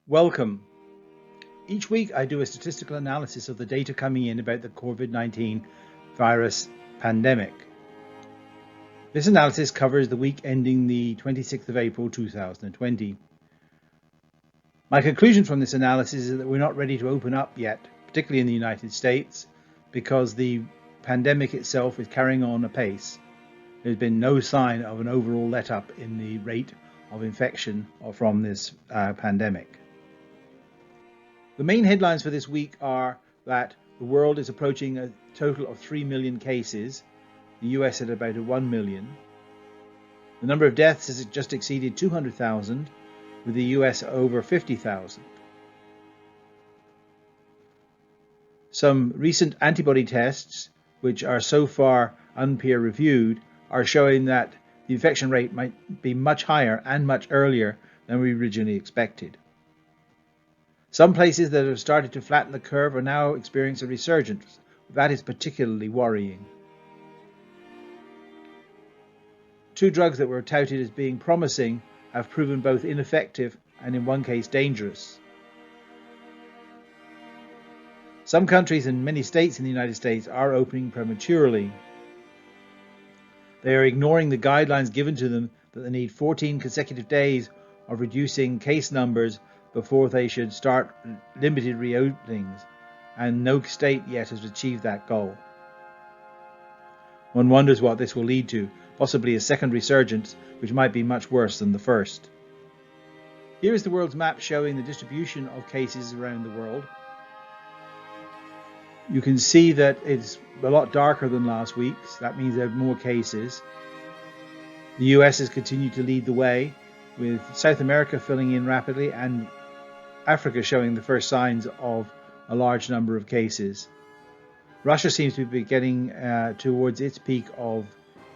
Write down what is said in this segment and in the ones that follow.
Welcome. Each week I do a statistical analysis of the data coming in about the COVID-19 virus pandemic. This analysis covers the week ending the 26th of April 2020. My conclusion from this analysis is that we're not ready to open up yet, particularly in the United States, because the pandemic itself is carrying on apace. There's been no sign of an overall let-up in the rate of infection from this pandemic. The main headlines for this week are that the world is approaching a total of 3 million cases, the US at about 1 million. The number of deaths has just exceeded 200,000, with the US over 50,000. Some recent antibody tests, which are so far unpeer-reviewed, are showing that the infection rate might be much higher and much earlier than we originally expected. Some places that have started to flatten the curve are now experiencing a resurgence. That is particularly worrying. Two drugs that were touted as being promising have proven both ineffective and in one case dangerous. Some countries and many states in the United States are opening prematurely. They are ignoring the guidelines given to them that they need 14 consecutive days of reducing case numbers before they should start limited reopenings, and no state yet has achieved that goal. One wonders what this will lead to, possibly a second resurgence, which might be much worse than the first. Here is the world's map showing the distribution of cases around the world. You can see that it's a lot darker than last week's. That means there are more cases. The US has continued to lead the way, with South America filling in rapidly and Africa showing the first signs of a large number of cases. Russia seems to be getting towards its peak of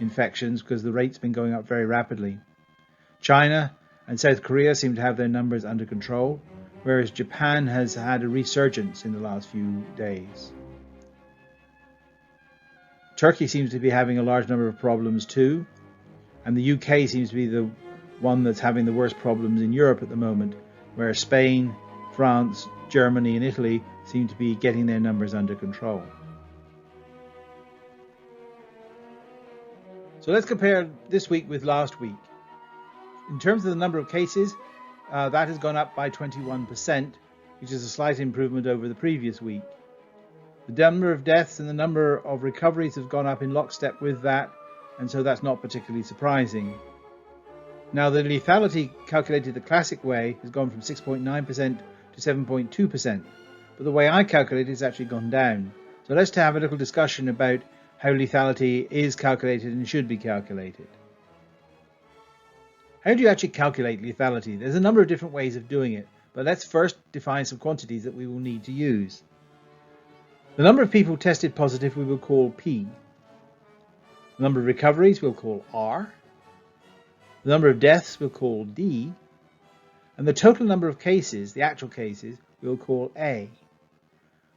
infections because the rate's been going up very rapidly. China and South Korea seem to have their numbers under control, whereas Japan has had a resurgence in the last few days. Turkey seems to be having a large number of problems too, and the UK seems to be the one that's having the worst problems in Europe at the moment, where Spain, France, Germany and Italy seem to be getting their numbers under control. So let's compare this week with last week. In terms of the number of cases, that has gone up by 21%, which is a slight improvement over the previous week. The number of deaths and the number of recoveries have gone up in lockstep with that, and so that's not particularly surprising. Now, the lethality calculated the classic way has gone from 6.9% to 7.2%, but the way I calculate it has actually gone down. So let's have a little discussion about how lethality is calculated and should be calculated. How do you actually calculate lethality? There's a number of different ways of doing it, but let's first define some quantities that we will need to use. The number of people tested positive we will call P. The number of recoveries we'll call R. The number of deaths we'll call D, and the total number of cases, the actual cases, we'll call A,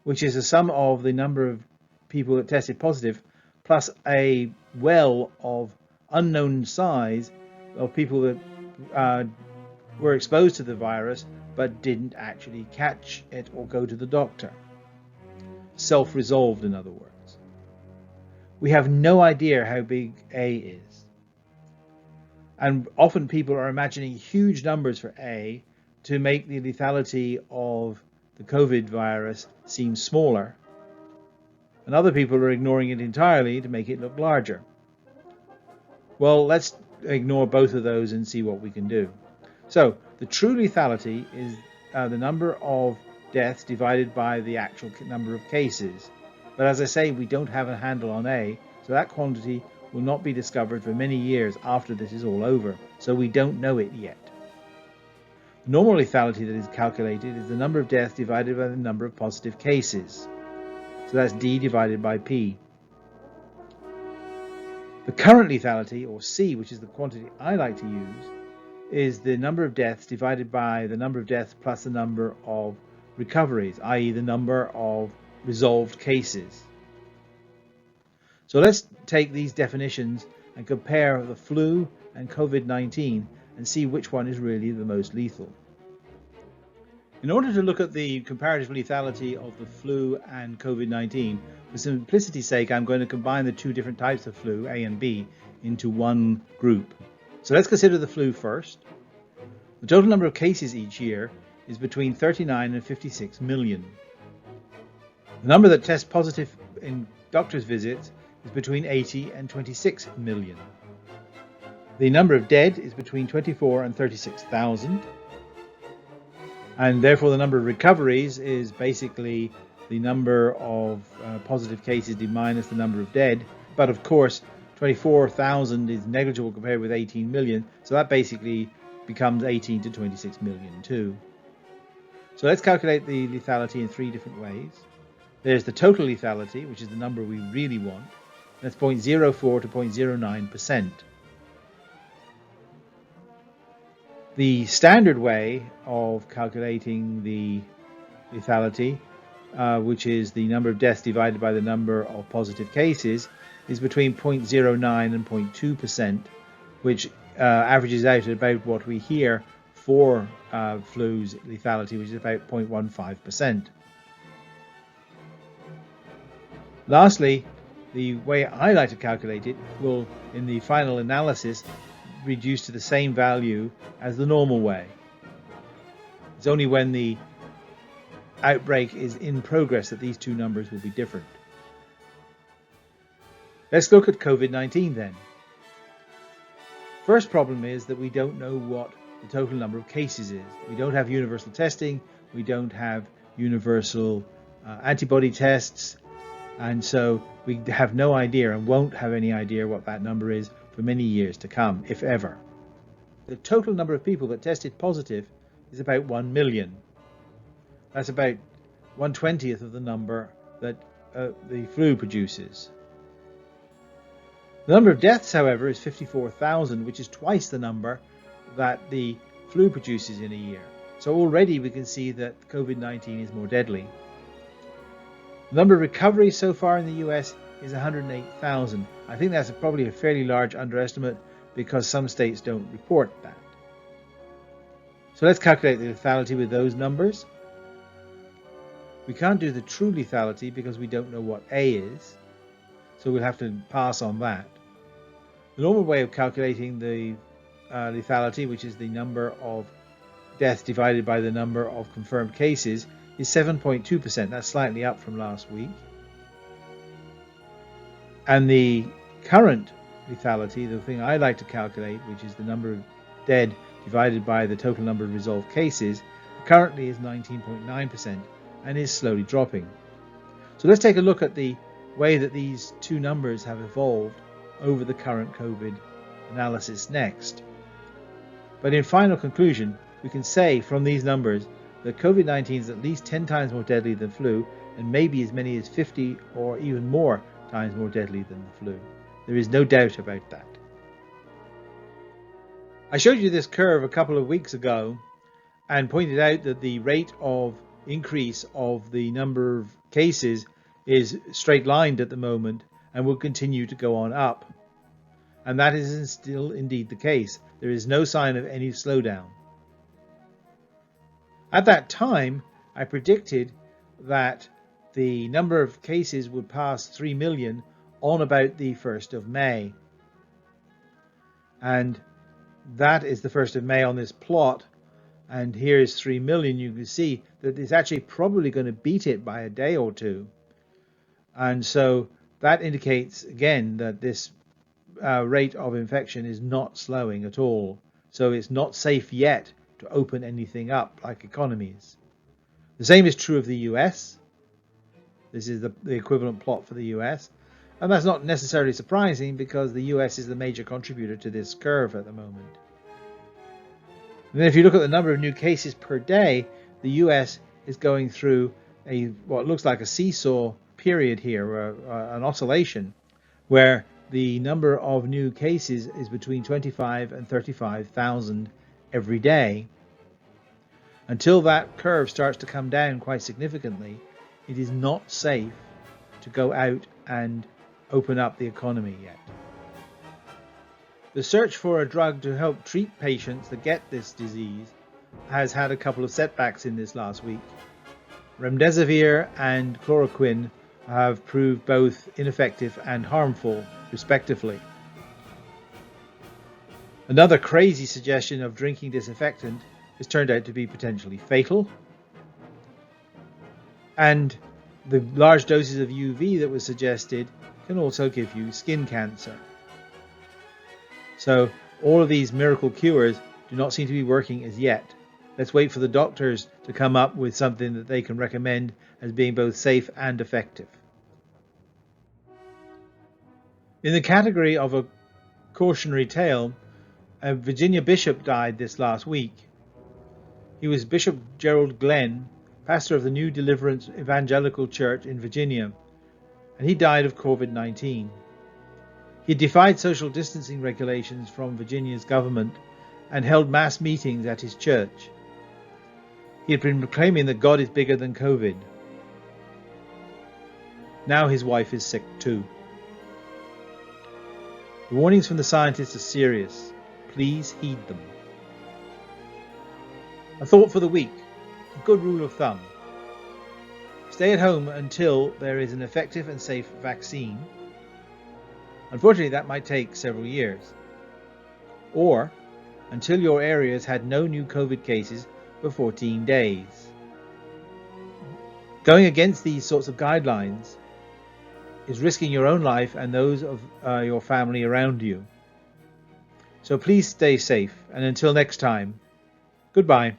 which is the sum of the number of people that tested positive plus a well of unknown size of people that were exposed to the virus but didn't actually catch it or go to the doctor. Self-resolved, in other words. We have no idea how big A is. And often people are imagining huge numbers for A to make the lethality of the COVID virus seem smaller. And other people are ignoring it entirely to make it look larger. Well, let's ignore both of those and see what we can do. So the true lethality is the number of deaths divided by the actual number of cases. But as I say, we don't have a handle on A, so that quantity will not be discovered for many years after this is all over, so we don't know it yet. The normal lethality that is calculated is the number of deaths divided by the number of positive cases. So that's D divided by P. The current lethality, or C, which is the quantity I like to use, is the number of deaths divided by the number of deaths plus the number of recoveries, i.e. the number of resolved cases. So let's take these definitions and compare the flu and COVID-19 and see which one is really the most lethal. In order to look at the comparative lethality of the flu and COVID-19, for simplicity's sake, I'm going to combine the two different types of flu, A and B, into one group. So let's consider the flu first. The total number of cases each year is between 39 and 56 million. The number that tests positive in doctor's visits is between 80 and 26 million. The number of dead is between 24 and 36,000. And therefore the number of recoveries is basically the number of positive cases minus the number of dead. But of course, 24,000 is negligible compared with 18 million. So that basically becomes 18 to 26 million too. So let's calculate the lethality in three different ways. There's the total lethality, which is the number we really want. That's 0.04 to 0.09%. The standard way of calculating the lethality, which is the number of deaths divided by the number of positive cases, is between 0.09 and 0.2%, which averages out at about what we hear for flu's lethality, which is about 0.15%. Lastly, the way I like to calculate it will, in the final analysis, reduce to the same value as the normal way. It's only when the outbreak is in progress that these two numbers will be different. Let's look at COVID-19 then. First problem is that we don't know what the total number of cases is. We don't have universal testing, we don't have universal antibody tests, and so we have no idea and won't have any idea what that number is for many years to come, if ever. The total number of people that tested positive is about 1 million. That's about 1/20th of the number that the flu produces. The number of deaths, however, is 54,000, which is twice the number that the flu produces in a year. So already we can see that COVID-19 is more deadly. The number of recoveries so far in the US is 108,000. I think that's probably a fairly large underestimate because some states don't report that. So let's calculate the lethality with those numbers. We can't do the true lethality because we don't know what A is, so we'll have to pass on that. The normal way of calculating the lethality, which is the number of deaths divided by the number of confirmed cases, is 7.2%. That's slightly up from last week. And the current lethality, the thing I like to calculate, which is the number of dead divided by the total number of resolved cases, currently is 19.9% and is slowly dropping. So let's take a look at the way that these two numbers have evolved over the current COVID analysis next. But in final conclusion, we can say from these numbers that COVID-19 is at least 10 times more deadly than flu, and maybe as many as 50 or even more times more deadly than the flu. There is no doubt about that. I showed you this curve a couple of weeks ago and pointed out that the rate of increase of the number of cases is straight-lined at the moment and will continue to go on up. And that is still indeed the case. There is no sign of any slowdown. At that time, I predicted that the number of cases would pass 3 million on about the 1st of May. And that is the 1st of May on this plot. And here is 3 million. You can see that it's actually probably going to beat it by a day or two. And so that indicates, again, that this rate of infection is not slowing at all. So it's not safe yet to open anything up like economies. The same is true of the US. This is the equivalent plot for the US. And that's not necessarily surprising because the US is the major contributor to this curve at the moment. And then if you look at the number of new cases per day, the US is going through what looks like a seesaw period here, an oscillation, where the number of new cases is between 25 and 35,000 every day. Until that curve starts to come down quite significantly, it is not safe to go out and open up the economy yet. The search for a drug to help treat patients that get this disease has had a couple of setbacks in this last week. Remdesivir and chloroquine have proved both ineffective and harmful, respectively. Another crazy suggestion of drinking disinfectant has turned out to be potentially fatal. And the large doses of UV that was suggested can also give you skin cancer. So all of these miracle cures do not seem to be working as yet. Let's wait for the doctors to come up with something that they can recommend as being both safe and effective. In the category of a cautionary tale, a Virginia bishop died this last week. He was Bishop Gerald Glenn, pastor of the New Deliverance Evangelical Church in Virginia, and he died of COVID-19. He defied social distancing regulations from Virginia's government and held mass meetings at his church. He had been proclaiming that God is bigger than COVID. Now his wife is sick too. The warnings from the scientists are serious. Please heed them. A thought for the week. A good rule of thumb. Stay at home until there is an effective and safe vaccine. Unfortunately, that might take several years. Or until your area has had no new COVID cases for 14 days. Going against these sorts of guidelines is risking your own life and those of your family around you. So please stay safe, and until next time, goodbye.